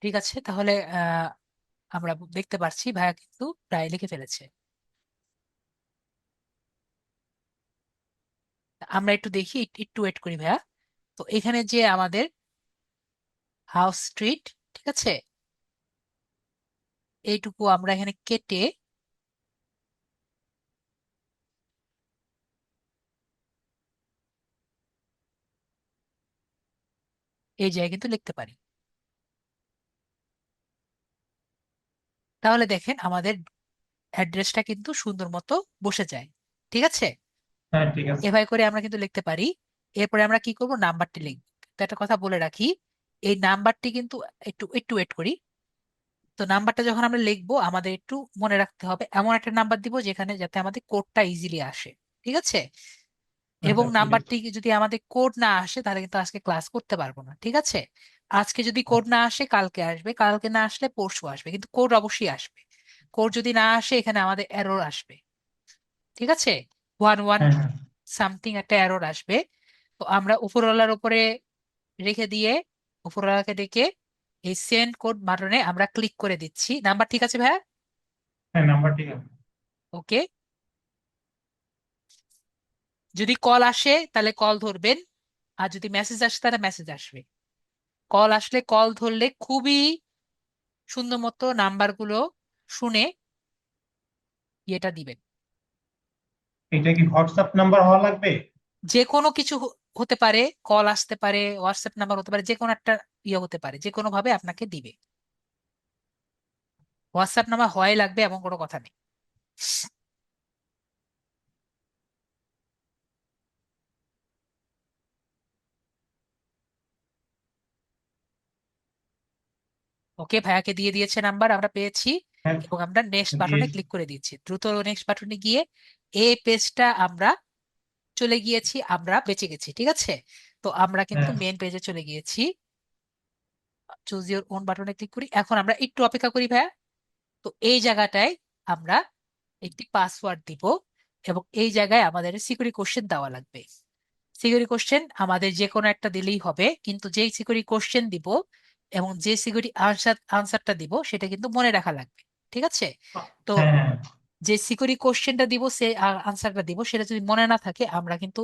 ঠিক আছে, তাহলে আমরা দেখতে পাচ্ছি ভাইয়া কিন্তু প্রায় লিখে ফেলেছে। আমরা একটু দেখি, একটু ওয়েট করি ভাইয়া। তো এখানে যে আমাদের হাউস স্ট্রিট, ঠিক আছে, এইটুকু আমরা এখানে কেটে এই জায়গায় কিন্তু লিখতে পারি। তাহলে দেখেন আমাদের অ্যাড্রেসটা কিন্তু সুন্দর মতো বসে যায়। ঠিক আছে, হ্যাঁ, ঠিক আছে। এভাবে করে আমরা কিন্তু লিখতে পারি। এরপরে আমরা কি করব, নাম্বারটি লিখব। তো একটা কথা বলে রাখি, এই নাম্বারটি কিন্তু একটু একটু ওয়েট করি। তো নাম্বারটা যখন আমরা লিখবো আমাদের একটু মনে রাখতে হবে, এমন একটা নাম্বার দিব যেখানে যাতে আমাদের কোডটা ইজিলি আসে। ঠিক আছে, আচ্ছা, এবং ঠিক আছে। নাম্বারটি যদি আমাদের কোড না আসে তাহলে কিন্তু আজকে ক্লাস করতে পারবো না। ঠিক আছে, আজকে যদি কোড আচ্ছা। না আসে কালকে আসবে, কালকে না আসলে পরশু আসবে, কিন্তু কোড অবশ্যই আসবে। কোড যদি না আসে এখানে আমাদের এরর আসবে। ঠিক আছে, ওয়ান ওয়ান হ্যাঁ, হ্যাঁ। সামথিং একটা এরর আসবে। তো আমরা উপরওয়ালার উপরে রেখে দিয়ে উপরওয়ালাকে ডেকে এই সেন্ড কোড বাটনে আমরা ক্লিক করে দিচ্ছি। নাম্বার ঠিক আছে ভাইয়া? হ্যাঁ, নাম্বার ঠিক আছে। ওকে, যদি কল আসে তাহলে কল ধরবেন, আর যদি মেসেজ আসে তাহলে মেসেজ আসবে। কল আসলে কল ধরলে খুবই সুন্দর মতো নাম্বারগুলো শুনে ইয়েটা দিবেন। এটা কি হোয়াটসঅ্যাপ নাম্বার হওয়া লাগবে? যে কোনো কিছু হতে পারে, কল আসতে পারে, হোয়াটসঅ্যাপ নাম্বার হতে পারে, যে কোনো একটা ইয়ে হতে পারে, যে কোনো ভাবে আপনাকে দিবে। হোয়াটসঅ্যাপ নাম্বার হয় লাগবে এমন কোনো কথা নেই। ওকে, ভাইয়াকে দিয়ে দিয়েছে নাম্বার, আমরা পেয়েছি। হ্যাঁ, এবং আমরা নেক্সট বাটনে দিয়েছি। ক্লিক করে দিচ্ছি দ্রুত। নেক্সট বাটনে গিয়ে এই পেজটা আমরা চলে গিয়েছি, আমরা বেঁচে গেছি। ঠিক আছে, তো আমরা কিন্তু হ্যাঁ, মেন পেজে চলে গিয়েছি। চুজ ইউর ওন বাটনে ক্লিক করি। এখন আমরা একটু অপেক্ষা করি ভাইয়া। তো এই জায়গাটায় আমরা একটি পাসওয়ার্ড দিব, এবং এই জায়গায় আমাদের সিকিউরিটি কোশ্চেন দেওয়া লাগবে। সিকিউরিটি কোশ্চেন আমাদের যে কোনো একটা দিলেই হবে, কিন্তু যেই সিকিউরিটি কোশ্চেন দিব এবং যে সিকিউরিটি আনসারটা দিব সেটা কিন্তু মনে রাখা লাগবে। ঠিক আছে, তো হ্যাঁ, হ্যাঁ। যে সিকিউরিটি কোশ্চেনটা দিব সে আনসারটা দিব সেটা যদি মনে না থাকে আমরা কিন্তু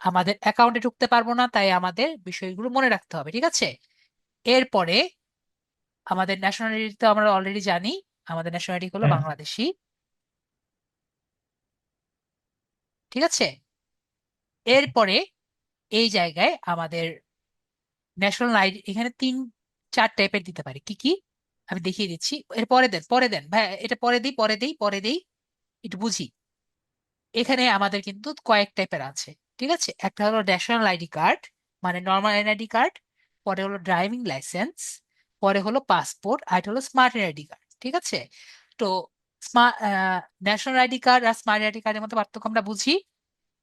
আমাদের অ্যাকাউন্টে ঢুকতে পারবো না, তাই আমাদের বিষয়গুলো মনে রাখতে হবে। ঠিক আছে, এরপরে আমাদের ন্যাশনালিটি তো আমরা অলরেডি জানি, আমাদের ন্যাশনালিটি হলো হ্যাঁ, বাংলাদেশি। ঠিক আছে, এরপরে এই জায়গায় আমাদের ন্যাশনাল আইডি এখানে তিন চার টাইপের দিতে পারি। কি কি আমি দেখিয়ে দিচ্ছি। এর পরে দেন, পরে দেন ভাই, এটা পরে দিই, পরে দিই, পরে দিই, একটু বুঝি। এখানে আমাদের কিন্তু কয়েক টাইপের আছে। ঠিক আছে, একটা হলো ন্যাশনাল আইডি কার্ড, মানে নর্মাল এনআইডি কার্ড। পরে হলো ড্রাইভিং লাইসেন্স। পরে হলো পাসপোর্ট, আর এটা হলো স্মার্ট এনআইডি কার্ড। ঠিক আছে, তো স্মার্ট ন্যাশনাল আইডি কার্ড আর স্মার্ট আইডি কার্ডের মধ্যে পার্থক্য আমরা বুঝি।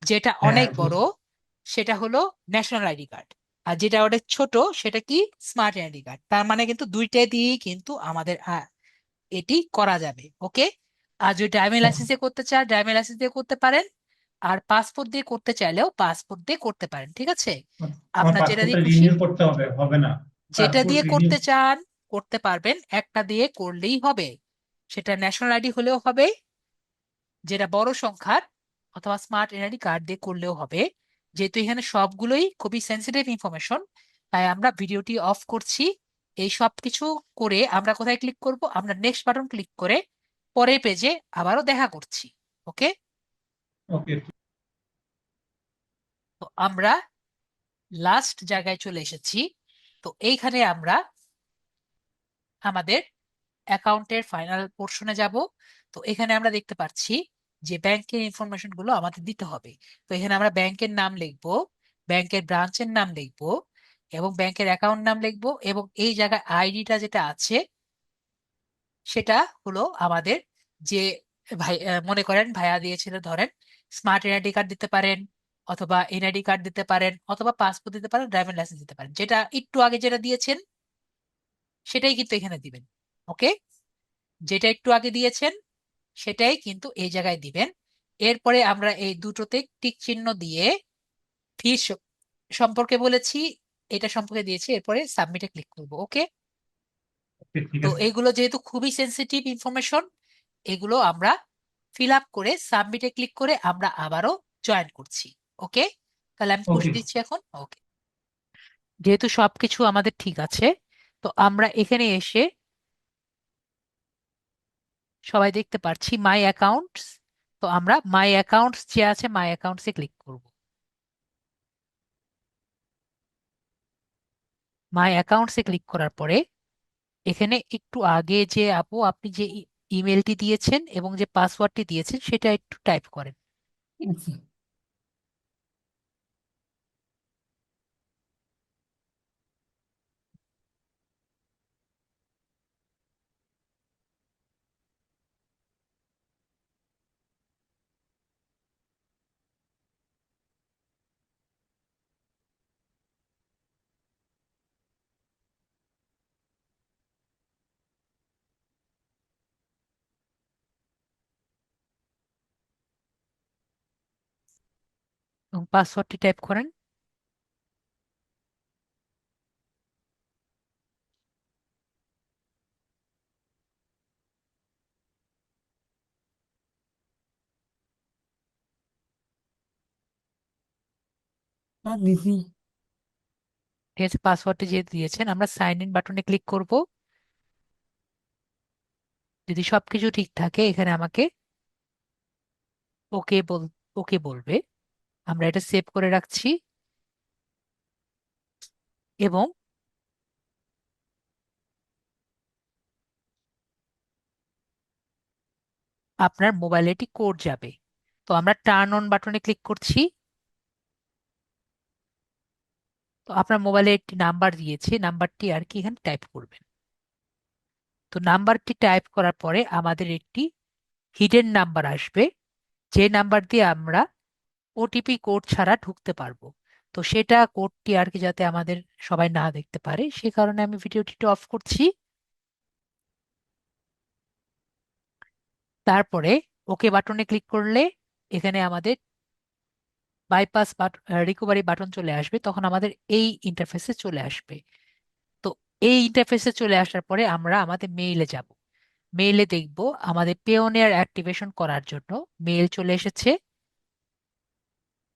যেটা হ্যাঁ, অনেক বড় বুঝছি। সেটা হলো ন্যাশনাল আইডি কার্ড, আর যেটা অনেক ছোট সেটা কি, স্মার্ট আইডি কার্ড। তার মানে কিন্তু দুইটা দিয়েই কিন্তু আমাদের এটি করা যাবে। ওকে, আর যদি ড্রাইভিং লাইসেন্স দিয়ে করতে চান ড্রাইভিং লাইসেন্স দিয়ে করতে পারেন, আর পাসপোর্ট দিয়ে করতে চাইলেও পাসপোর্ট দিয়ে করতে পারেন। ঠিক আছে, আমার আপনার যেটা পাসপোর্টটা দিয়ে খুশি, রিনিউ করতে হবে, হবে না? যেটা পাসপোর্ট দিয়ে রিনিউ। করতে চান করতে পারবেন, একটা দিয়ে করলেই হবে। সেটা ন্যাশনাল আইডি হলেও হবে যেটা বড় সংখ্যার, অথবা স্মার্ট এনআইডি কার্ড দিয়ে করলেও হবে। যেহেতু এখানে সবগুলোই খুবই সেন্সিটিভ ইনফরমেশন, তাই আমরা ভিডিওটি অফ করছি। এই সব কিছু করে আমরা কোথায় ক্লিক করব, আমরা নেক্সট বাটন ক্লিক করে পরের পেজে আবারও দেখা করছি। ওকে, ওকে। তো আমরা লাস্ট জায়গায় চলে এসেছি। তো এইখানে আমরা আমাদের অ্যাকাউন্টের ফাইনাল পোর্শনে যাব। তো এখানে আমরা দেখতে পাচ্ছি যে ব্যাংকের ইনফরমেশন গুলো আমাদের দিতে হবে। তো এখানে আমরা ব্যাংকের নাম লিখবো, ব্যাংকের ব্রাঞ্চের নাম লিখবো, এবং ব্যাংকের অ্যাকাউন্ট নাম লিখবো, এবং এই জায়গায় আইডিটা যেটা আছে সেটা হলো আমাদের যে ভাই মনে করেন ভাইয়া দিয়েছিল, ধরেন স্মার্ট এনআইডি কার্ড দিতে পারেন, অথবা এনআইডি কার্ড দিতে পারেন, অথবা পাসপোর্ট দিতে পারেন, ড্রাইভিং লাইসেন্স দিতে পারেন, যেটা একটু আগে যেটা দিয়েছেন সেটাই কিন্তু এখানে দিবেন। ওকে, যেটা একটু আগে দিয়েছেন সেটাই কিন্তু এই জায়গায় দিবেন। এরপরে আমরা এই দুটোতে টিক চিহ্ন দিয়ে ফি সম্পর্কে বলেছি, এটা সম্পর্কে দিয়েছি, এরপরে সাবমিটে ক্লিক করব। ওকে, ওকে, ঠিক তো আছে। এগুলো যেহেতু খুবই সেনসিটিভ ইনফরমেশন, এগুলো আমরা ফিল আপ করে সাবমিটে ক্লিক করে আমরা আবারও জয়েন করছি। ওকে, তাহলে আমি পুশ ওকে। দিচ্ছি এখন। ওকে, যেহেতু সবকিছু আমাদের ঠিক আছে, তো আমরা এখানে এসে সবাই দেখতে পাচ্ছি মাই অ্যাকাউন্টস। তো আমরা মাই অ্যাকাউন্টস যে আছে মাই অ্যাকাউন্টসে ক্লিক করব। মাই অ্যাকাউন্টসে ক্লিক করার পরে এখানে একটু আগে যে আপু আপনি যে ইমেলটি দিয়েছেন এবং যে পাসওয়ার্ডটি দিয়েছেন সেটা একটু টাইপ করেন। আচ্ছা। এবং পাসওয়ার্ডটি টাইপ করেন। দিছি। ঠিক আছে, পাসওয়ার্ডটি যে দিয়েছেন আমরা সাইন ইন বাটনে ক্লিক করব। যদি সবকিছু ঠিক থাকে এখানে আমাকে ওকে ওকে বলবে। আমরা এটা সেভ করে রাখছি এবং আপনার মোবাইলে একটি কোড যাবে। তো আমরা টার্ন অন বাটনে ক্লিক করছি। তো আপনার মোবাইলে একটি নাম্বার দিয়েছে, নাম্বারটি আর কি এখানে টাইপ করবেন। তো নাম্বারটি টাইপ করার পরে আমাদের একটি হিডেন নাম্বার আসবে, যে নাম্বার দিয়ে আমরা ওটিপি কোড ছাড়া ঢুকতে পারবো। তো সেটা কোডটি আর কি যাতে আমাদের সবাই না দেখতে পারে সে কারণে আমি ভিডিওটি অফ করছি। তারপরে ওকে বাটনে ক্লিক করলে এখানে আমাদের বাইপাস রিকভারি বাটন চলে আসবে, তখন আমাদের এই ইন্টারফেসে চলে আসবে। তো এই ইন্টারফেসে চলে আসার পরে আমরা আমাদের মেইলে যাব। মেইলে দেখব আমাদের পেওনিয়ার অ্যাক্টিভেশন করার জন্য মেইল চলে এসেছে।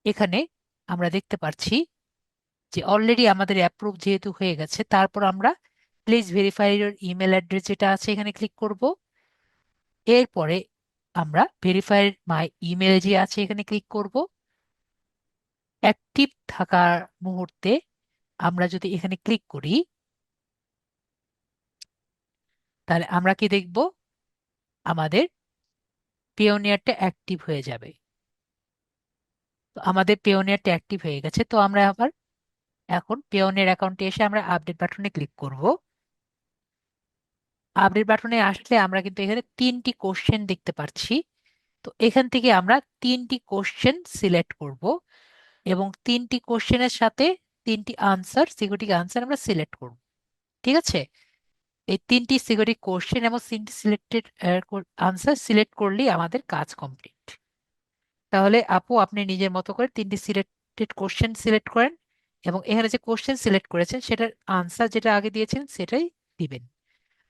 এখানে আমরা দেখতে পাচ্ছি যে অলরেডি আমাদের অ্যাপ্রুভ যেহেতু হয়ে গেছে, তারপর আমরা please verify your email address যেটা আছে এখানে ক্লিক করব। এরপরে আমরা ভেরিফাই মাই ইমেল যে আছে এখানে ক্লিক করব। অ্যাক্টিভ থাকার মুহূর্তে আমরা যদি এখানে ক্লিক করি তাহলে আমরা কি দেখব, আমাদের পিওনিয়ারটা অ্যাক্টিভ হয়ে যাবে। তো আমাদের পিওনিয়ারটা অ্যাক্টিভ হয়ে গেছে, তো আমরা আবার এখন পিওনিয়ার অ্যাকাউন্টে এসে আমরা আপডেট বাটনে ক্লিক করব। আপডেট বাটনে আসলে আমরা কিন্তু এখানে তিনটি কোশ্চেন দেখতে পাচ্ছি। তো এখান থেকে আমরা তিনটি কোশ্চেন সিলেক্ট করব এবং তিনটি কোশ্চেনের সাথে তিনটি আনসার, সিকিউরিটি আনসার আমরা সিলেক্ট করব। ঠিক আছে, এই তিনটি সিকিউরিটি কোশ্চেন এবং তিনটি সিলেক্টেড আনসার সিলেক্ট করলেই আমাদের কাজ কমপ্লিট। তাহলে আপু আপনি নিজের মতো করে তিনটি সিলেক্টেড কোশ্চেন সিলেক্ট করেন এবং এখানে যে কোশ্চেন সিলেক্ট করেছেন সেটার আনসার যেটা আগে দিয়েছেন সেটাই দিবেন।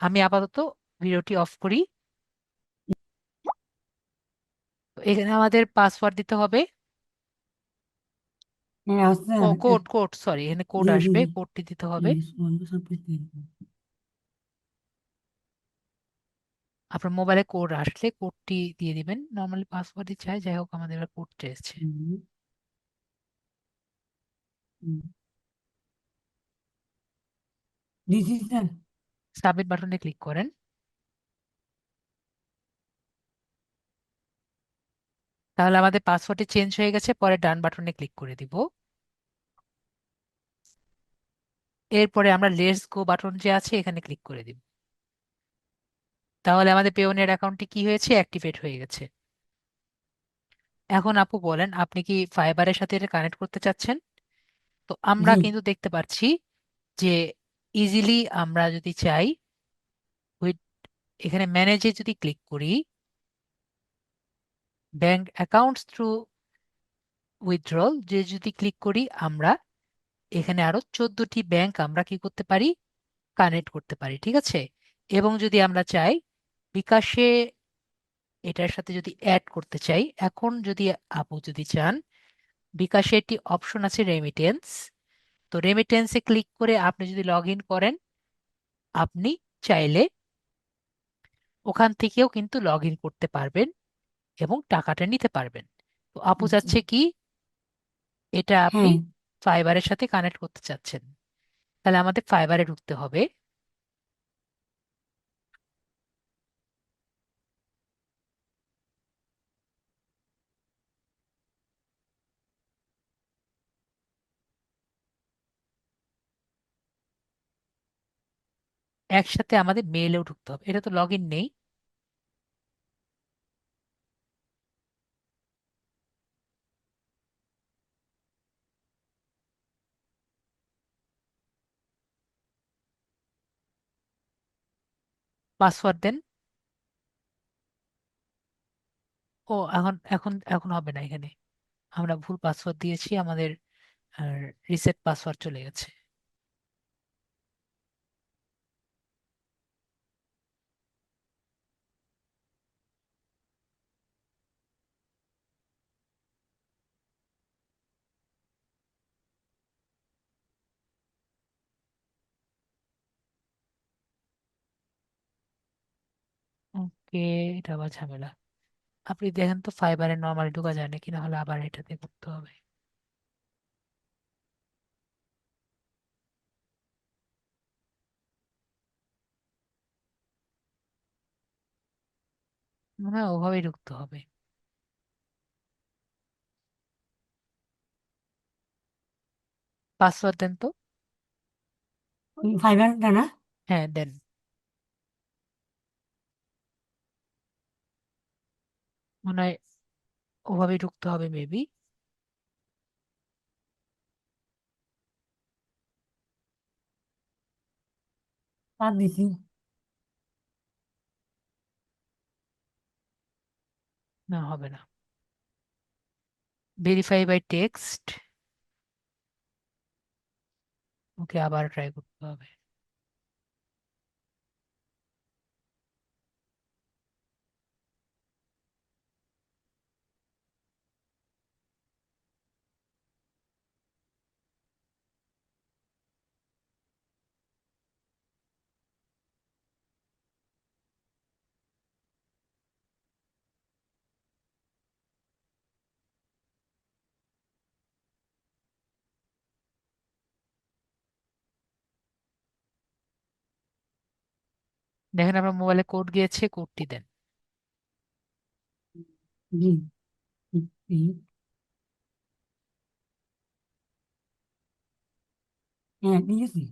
আমি আপাতত ভিডিওটি অফ করি। তো এখানে আমাদের পাসওয়ার্ড দিতে হবে। হ্যাঁ, আছে। ও কোড কোড সরি, এখানে কোড জি জি আসবে, জি। কোডটি দিতে হবে। বন্ধু সব কিছু দিয়ে দিবো। আপনার মোবাইলে কোড আসলে কোডটি দিয়ে দিবেন। নর্মালি পাসওয়ার্ডই চাই, যাই হোক আমাদের এবার কোড চেয়েছে। হুম, হুম। দিছি স্যার। সাবমিট বাটনে ক্লিক করেন। তাহলে আমাদের পাসওয়ার্ডটি চেঞ্জ হয়ে গেছে, পরে ডান বাটনে ক্লিক করে দিব। এরপরে আমরা লেটস গো বাটন যে আছে এখানে ক্লিক করে দিব। তাহলে আমাদের পেওনিয়ার অ্যাকাউন্টটি কি হয়েছে, অ্যাক্টিভেট হয়ে গেছে। এখন আপু বলেন আপনি কি ফাইবারের সাথে এটা কানেক্ট করতে চাচ্ছেন? তো আমরা জি। কিন্তু দেখতে পাচ্ছি যে ইজিলি আমরা যদি চাই উইথ, এখানে ম্যানেজে যদি ক্লিক করি, ব্যাংক অ্যাকাউন্টস থ্রু উইথড্রল যে যদি ক্লিক করি, আমরা এখানে আরো 14টি ব্যাংক আমরা কি করতে পারি, কানেক্ট করতে পারি। ঠিক আছে, এবং যদি আমরা চাই বিকাশে এটার সাথে যদি অ্যাড করতে চাই, এখন যদি আপু যদি চান, বিকাশে একটি অপশন আছে রেমিটেন্স। তো রেমিটেন্সে ক্লিক করে আপনি যদি লগ ইন করেন, আপনি চাইলে ওখান থেকেও কিন্তু লগ ইন করতে পারবেন এবং টাকাটা নিতে পারবেন। তো আপু আচ্ছা। চাচ্ছে কি, এটা আপনি হ্যাঁ। ফাইবারের সাথে কানেক্ট করতে চাচ্ছেন, তাহলে আমাদের ফাইবারে ঢুকতে হবে। একসাথে আমাদের মেইলেও ঢুকতে হবে, এটা তো লগ ইন নেই। পাসওয়ার্ড দেন। ও এখন এখন এখন হবে না, এখানে আমরা ভুল পাসওয়ার্ড দিয়েছি, আমাদের রিসেট পাসওয়ার্ড চলে গেছে। ওকে, এটা আবার ঝামেলা। আপনি দেখেন তো ফাইবারে নর্মালি ঢোকা যায় না কিনা, হলে আবার এটাতে করতে হবে। মনে হয় ওভাবেই ঢুকতে হবে। পাসওয়ার্ড দেন তো। ফাইবারটা না? হ্যাঁ দেন। মনে হয় ওভাবেই ঢুকতে হবে মেবি। তার দিছি। না, হবে না। Verify by text. ওকে, আবার ট্রাই করতে হবে। দেখেন আপনার মোবাইলে কোড গিয়েছে, কোডটি দেন। জি। জি। হ্যাঁ, ঠিক আছে।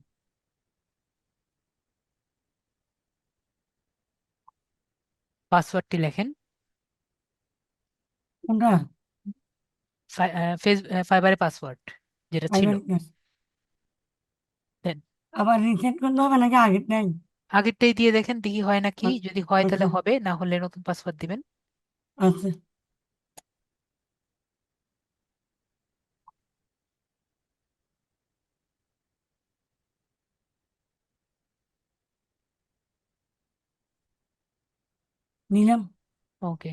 পাসওয়ার্ডটি লেখেন। কোনটা? ফাইবারের পাসওয়ার্ড যেটা ছিল, ফাইবার। দেন। আবার রিসেট করতে হবে নাকি আগের নাই? আগেরটাই দিয়ে দেখেন দেখি হয় নাকি, যদি হয় আচ্ছা। তাহলে হবে, না হলে নতুন পাসওয়ার্ড দিবেন। আচ্ছা। নিলাম। ওকে।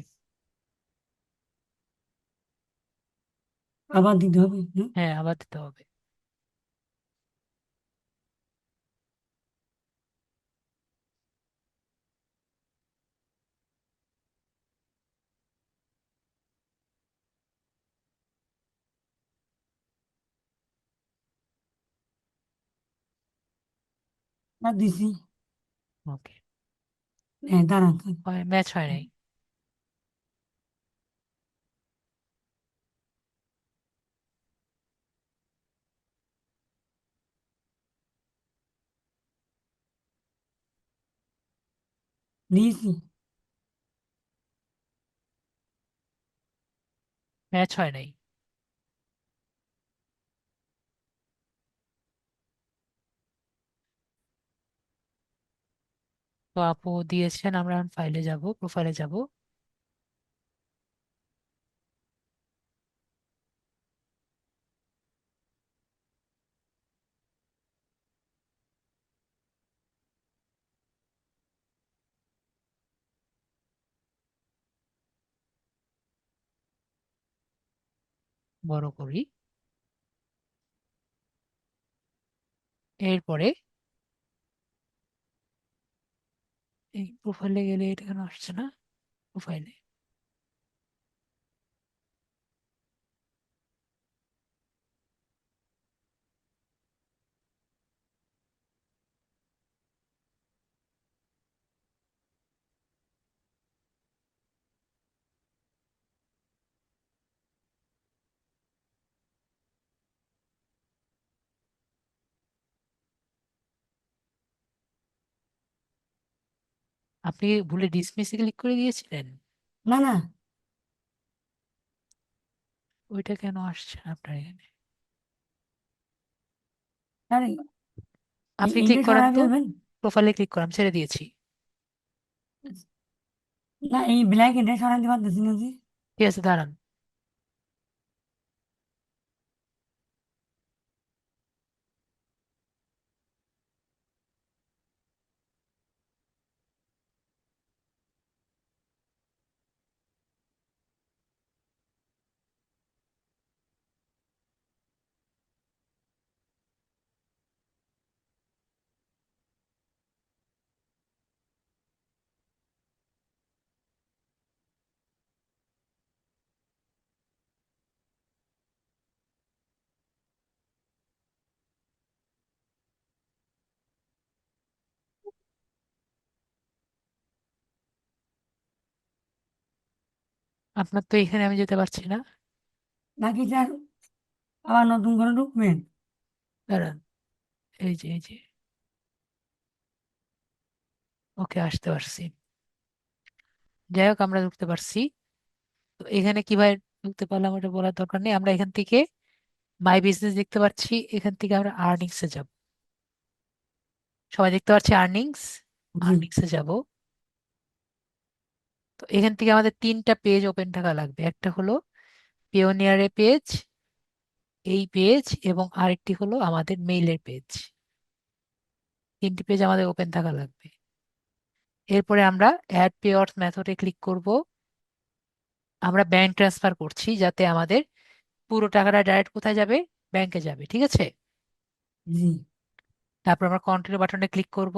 আবার দিতে হবে, হ্যাঁ? হ্যাঁ, আবার দিতে হবে। আর দিছি। ওকে, হ্যাঁ, দাঁড়ান। ম্যাচ হয় নাই। দিয়েছি। ম্যাচ হয় নাই। তো আপু দিয়েছেন, আমরা ফাইলে যাব, প্রোফাইলে যাব। বড় করি। এরপরে এই প্রোফাইলে গেলে এটা কেন আসছে না? প্রোফাইলে আপনি ভুলে ডিসমিসে ক্লিক করে দিয়েছিলেন? না না, ওইটা কেন আসছে না আপনার এখানে? আরে আপনি এইটা ক্লিক করেন সরাই তো, ফেলবেন। প্রোফাইলে ক্লিক করাম, ছেড়ে দিয়েছি। না, এই ব্ল্যাক এটা সরাইতে পারতেছি না যে। ঠিক আছে, দাঁড়ান। আপনার তো এখানে আমি যেতে পারছি না। নাকি স্যার আবার নতুন করে ঢুকবেন? দাঁড়ান, এই যে ওকে, আসতে পারছি। যাই হোক, আমরা ঢুকতে পারছি। তো এখানে কিভাবে ঢুকতে পারলাম ওটা বলার দরকার নেই। আমরা এখান থেকে মাই বিজনেস দেখতে পাচ্ছি, এখান থেকে আমরা আর্নিংস এ যাব। সবাই দেখতে পাচ্ছি আর্নিংস। জি আর্নিংস এ যাব। তো এখান থেকে আমাদের তিনটা পেজ ওপেন থাকা লাগবে। একটা হলো পিওনিয়ারের পেজ, এই পেজ, এবং আরেকটি হলো আমাদের মেইলের পেজ। তিনটি পেজ আমাদের ওপেন থাকা লাগবে। এরপরে আমরা অ্যাড পেয়ার্স মেথডে ক্লিক করব। আমরা ব্যাংক ট্রান্সফার করছি যাতে আমাদের পুরো টাকাটা ডাইরেক্ট কোথায় যাবে? ব্যাংকে যাবে, ঠিক আছে। জি তারপর আমরা কন্টিনিউ বাটনে ক্লিক করব।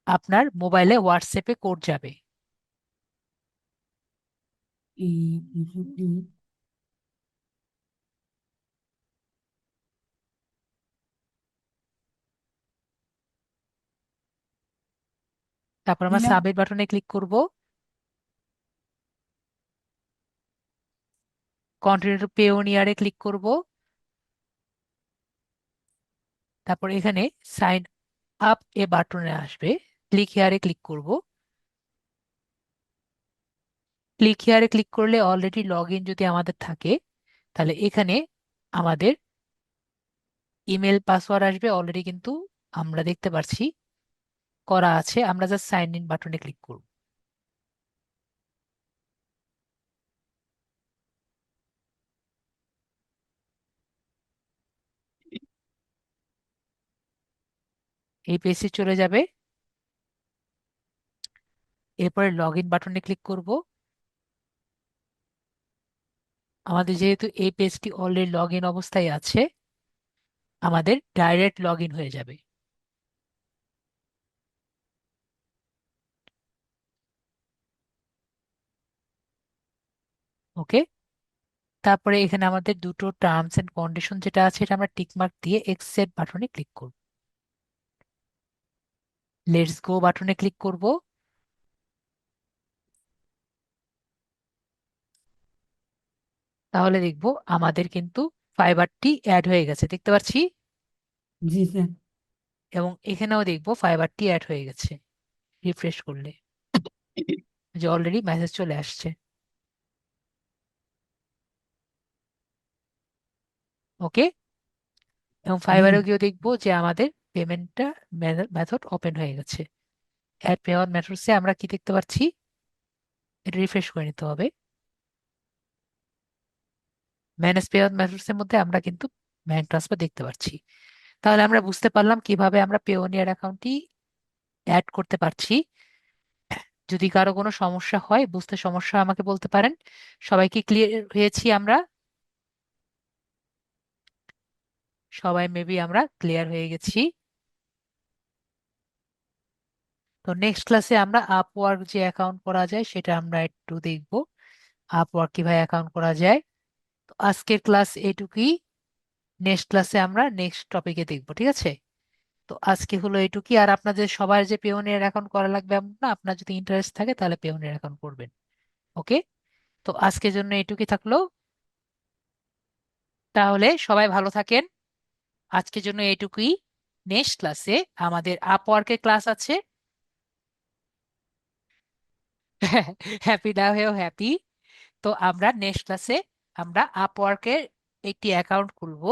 আপনার মোবাইলে হোয়াটসঅ্যাপে কোড যাবে। এই তারপর আমরা দিলাম। সাবমিট বাটনে ক্লিক করব। কন্টিনিউ টু পেওনিয়ারে ক্লিক করব। তারপর এখানে সাইন আপ এ বাটনে আসবে, ক্লিক হিয়ারে ক্লিক করব। ক্লিক হিয়ারে ক্লিক করলে অলরেডি লগ ইন যদি আমাদের থাকে, তাহলে এখানে আমাদের ইমেল পাসওয়ার্ড আসবে। অলরেডি কিন্তু আমরা দেখতে পাচ্ছি করা আছে। আমরা জাস্ট সাইন ইন বাটনে ক্লিক করব। এই পেজে চলে যাবে। এরপরে লগ ইন বাটনে ক্লিক করব। আমাদের যেহেতু এই পেজটি অলরেডি লগ ইন অবস্থায় আছে, আমাদের ডাইরেক্ট লগ ইন হয়ে যাবে। ওকে। তারপরে এখানে আমাদের দুটো টার্মস এন্ড কন্ডিশন যেটা আছে এটা আমরা টিকমার্ক দিয়ে এক্সেপ্ট বাটনে ক্লিক করব। লেটস গো বাটনে ক্লিক করব। তাহলে দেখব আমাদের কিন্তু ফাইবারটি অ্যাড হয়ে গেছে, দেখতে পাচ্ছি। জি স্যার। এবং এখানেও দেখব ফাইবারটি অ্যাড হয়ে গেছে রিফ্রেশ করলে, যে অলরেডি মেসেজ চলে আসছে। ওকে। এবং জি ফাইবারেও গিয়ে দেখবো যে আমাদের পেমেন্টটা মেথড ওপেন হয়ে গেছে। অ্যাড পেওয়ার মেথডসে আমরা কি দেখতে পাচ্ছি? এটা রিফ্রেশ করে নিতে হবে। ম্যানেজ পেওয়ার মেথডসের মধ্যে আমরা কিন্তু ব্যাংক ট্রান্সফার দেখতে পাচ্ছি। তাহলে আমরা বুঝতে পারলাম কিভাবে আমরা পেওনিয়ার অ্যাকাউন্টটি অ্যাড করতে পারছি। যদি কারো কোনো সমস্যা হয়, বুঝতে সমস্যা হয়, আমাকে বলতে পারেন। সবাই কি ক্লিয়ার হয়েছি আমরা? সবাই মেবি আমরা ক্লিয়ার হয়ে গেছি। তো নেক্সট ক্লাসে আমরা আপওয়ার্ক যে অ্যাকাউন্ট করা যায় সেটা আমরা একটু দেখব, আপওয়ার্ক কিভাবে অ্যাকাউন্ট করা যায়। তো আজকের ক্লাস এইটুকুই। নেক্সট ক্লাসে আমরা নেক্সট টপিকে দেখব, ঠিক আছে? তো আজকে হলো এইটুকুই। আর আপনাদের সবার যে পেওনিয়ার অ্যাকাউন্ট করা লাগবে এমন না, আপনার যদি ইন্টারেস্ট থাকে তাহলে পেওনিয়ার অ্যাকাউন্ট করবেন। ওকে, তো আজকের জন্য এইটুকুই থাকলো। তাহলে সবাই ভালো থাকেন। আজকের জন্য এইটুকুই। নেক্সট ক্লাসে আমাদের আপওয়ার্কের ক্লাস আছে। হ্যাপি না হয়েও হ্যাপি। তো আমরা নেক্সট ক্লাসে আমরা আপওয়ার্কের একটি অ্যাকাউন্ট খুলবো।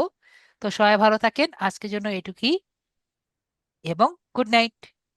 তো সবাই ভালো থাকেন, আজকের জন্য এটুকুই, এবং গুড নাইট।